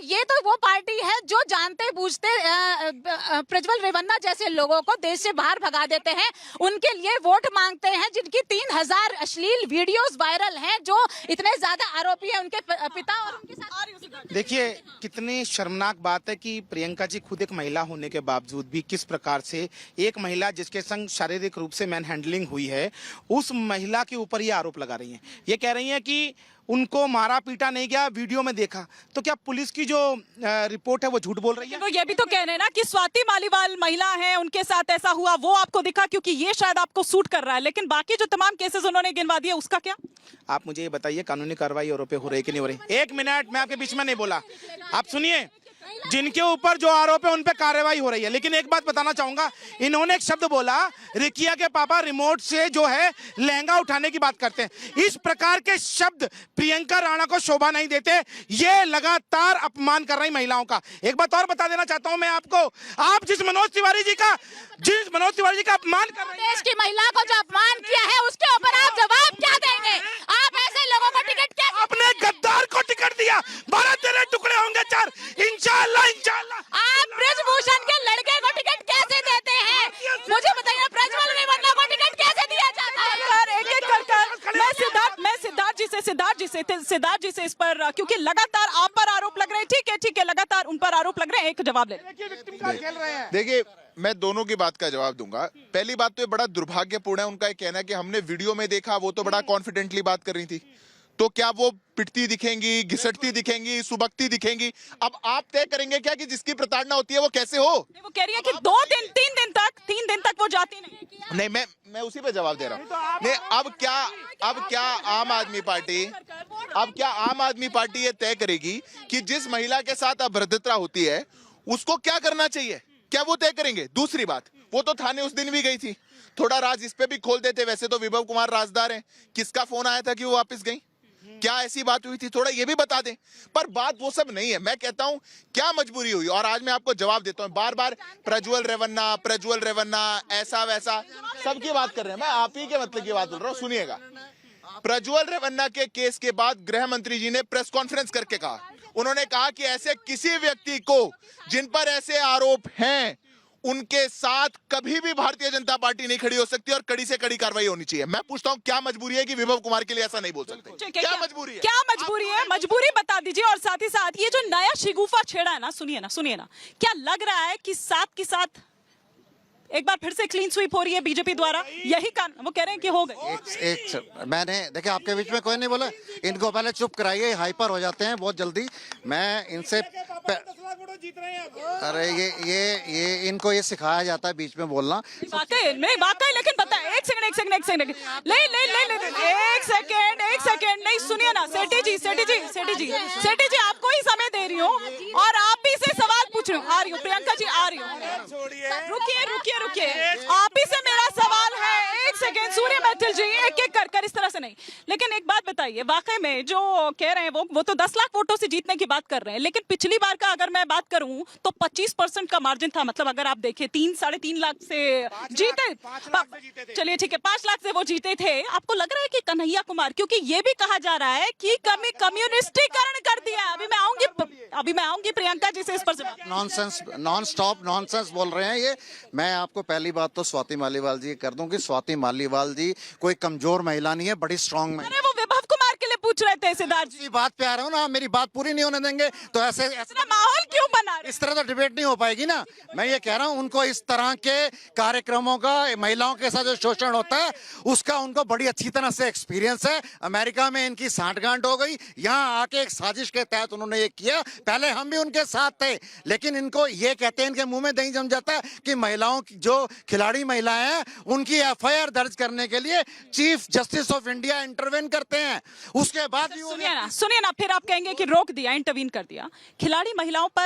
ये तो वो पार्टी है जो जानते बूझते प्रज्वल रेवन्ना जैसे लोगों को देश से बाहर भगा देते हैं, उनके लिए वोट मांगते हैं, जिनकी 3000 अश्लील वीडियोस वायरल हैं, जो इतने ज्यादा आरोपी हैं उनके पिता और उनके साथ। देखिए कितनी शर्मनाक बात है कि प्रियंका जी खुद एक महिला होने के बावजूद भी किस प्रकार से एक महिला जिसके संग शारीरिक रूप से मैन हैंडलिंग हुई है, उस महिला के ऊपर ये आरोप लगा रही हैं। ये कह रही हैं कि उनको मारा पीटा नहीं गया, वीडियो में देखा। तो क्या पुलिस की जो रिपोर्ट है वो झूठ बोल रही है? वो ये भी तो कह रहे हैं ना कि स्वाति मालीवाल महिला है, उनके साथ ऐसा हुआ, वो आपको दिखा क्योंकि ये शायद आपको सूट कर रहा है, लेकिन बाकी जो तमाम केसेस उन्होंने गिनवा दिए उसका क्या? आप मुझे ये बताइए कानूनी कार्रवाई और पे हो रही है कि नहीं हो रही? एक मिनट, मैं आपके बीच में नहीं बोला, आप सुनिए। जिनके ऊपर जो आरोप है उन पे कार्रवाई हो रही है, लेकिन एक बात बताना चाहूंगा, इन्होंने एक शब्द बोला, रिकिया के पापा रिमोट से जो है लहंगा उठाने की बात करते हैं। इस प्रकार के शब्द प्रियंका राणा को शोभा नहीं देते। ये लगातार अपमान कर रही महिलाओं का। एक बात और बता देना चाहता हूं मैं आपको, आप जिस मनोज तिवारी जी का अपमान कर रहे हैं, देश की महिला को जो अपमान किया है उसके ऊपर आप जवाब क्या देंगे? आप ऐसे लोगों को टिकट क्या? आपने गद्दार को टिकट दिया, 12 तेरे टुकड़े होंगे 4, इंशाल्लाह इंशाल्लाह। आप ब्रजभूषण के लड़के को टिकट कैसे देते हैं? मुझे बताइए, प्रज्वल रेवन्ना को टिकट कैसे दिया जाता है? एक एक कर मैं सिद्धार्थ जी से इस पर, क्योंकि लगातार आप पर आरोप लग रहे हैं। ठीक है, लगातार उन पर आरोप लग रहे हैं, एक जवाब ले। देखिए, मैं दोनों की बात का जवाब दूंगा। पहली बात तो ये बड़ा दुर्भाग्यपूर्ण है उनका ये कहना कि हमने वीडियो में देखा, वो तो बड़ा कॉन्फिडेंटली बात कर रही थी, तो क्या वो पिटती दिखेंगी, घिसटती दिखेंगी, सुबकती दिखेंगी? अब आप तय करेंगे क्या कि जिसकी प्रताड़ना होती है वो कैसे हो? वो कह रही है कि 3 दिन तक वो जाती नहीं। मैं उसी पे जवाब दे रहा हूँ। नहीं, अब क्या आम आदमी पार्टी ये तय करेगी कि जिस महिला के साथ अभद्रता होती है उसको क्या करना चाहिए, क्या वो तय करेंगे? दूसरी बात, वो तो थाने उस दिन भी गई थी, थोड़ा राज इस पे भी खोल देते। वैसे तो विभव कुमार राजदार हैं, किसका फोन आया था कि वो वापस गई, क्या ऐसी बात हुई थी, थोड़ा ये भी बता दें। पर बात वो सब नहीं है। मैं कहता हूं क्या मजबूरी हुई, और आज मैं आपको जवाब देता हूं। बार बार प्रज्वल रेवन्ना ऐसा वैसा सबकी बात कर रहे हैं, मैं आप ही के मतलब की बात बोल रहा हूं। सुनिएगा, प्रज्वल रेवन्ना के केस के बाद गृह मंत्री जी ने प्रेस कॉन्फ्रेंस करके कहा, उन्होंने कहा कि ऐसे किसी व्यक्ति को जिन पर ऐसे आरोप हैं उनके साथ कभी भी भारतीय जनता पार्टी नहीं खड़ी हो सकती और कड़ी से कड़ी कार्रवाई होनी चाहिए। मैं पूछता हूं क्या मजबूरी है कि विभव कुमार के लिए ऐसा नहीं बोल सकते? क्या मजबूरी है? क्या मजबूरी है? मजबूरी बता दीजिए। और साथ ही साथ ये जो नया शिगुफा छेड़ा है ना, सुनिए ना, क्या लग रहा है कि साथ के साथ एक बार फिर से क्लीन स्वीप हो रही है बीजेपी द्वारा? यही कारण वो कह रहे हैं कि हो गए। मैंने देखिए आपके बीच में कोई नहीं बोला, इनको पहले चुप कराइए, हाइपर हो जाते हैं बहुत जल्दी। मैं इनसे अरे ये इनको ये सिखाया जाता है बीच में बोलना। वाकई लेकिन बता, एक सेकंड एक सेकंड नहीं, सुनिए ना सेठी जी आपको ही समय दे रही हूँ और आप ही से सवाल पूछ रही हूँ। आ रही हूँ प्रियंका जी, आ रही हूँ। रुकिए, आप ही से मेरा सवाल है। एक सेकंड, सूर्य मैथिल जी, एक कर इस तरह से नहीं। लेकिन एक बात बताइए, वाकई में जो कह रहे हैं वो तो 10 लाख वोटों से जीतने की बात कर रहे हैं, लेकिन पिछली बार का अगर मैं बात करूं तो 25% का मार्जिन था। मतलब अगर आप देखें 3-3.5 लाख से जीते, चलिए ठीक है 5 लाख से वो जीते थे। आपको लग रहा है कि कन्हैया कुमार, क्योंकि ये भी कहा जा रहा है कि कम्युनिस्टीकरण कर दिया। अभी मैं आऊंगी प्रियंका जी से इस पर। नॉन स्टॉप नॉनसेंस बोल रहे हैं ये। मैं आपको पहली बात तो स्वाति मालीवाल जी कर दूं कि स्वाति मालीवाल जी कोई कमजोर महिला नहीं है, बड़ी स्ट्रांग महिला। वो विभव कुमार के लिए पूछ रहे थे सिद्धार्थ जी। बात पे आ रहा हूँ ना, मेरी बात पूरी नहीं होने देंगे तो ऐसे माहौल क्यों बना रहे? इस तरह तो डिबेट नहीं हो पाएगी ना। मैं ये कह रहा हूँ उनको इस तरह के कार्यक्रमों का, महिलाओं के साथ जो शोषण होता है उसका उनको बड़ी अच्छी तरह से एक्सपीरियंस है। अमेरिका में इनकी सांठगांठ हो गई, यहाँ आके एक साजिश के तहत उन्होंने ये किया। पहले हम भी उनके साथ थे, लेकिन इनको ये कहते हैं, इनके मुंह में दही जम जाता है कि महिलाओं की जो खिलाड़ी महिलाएं हैं उनकी FIR दर्ज करने के लिए chief justice of India intervene करते हैं। उसके बाद सुनिए ना, फिर आप कहेंगे कि रोक दिया, इंटरवीन कर दिया। खिलाड़ी महिलाओं पर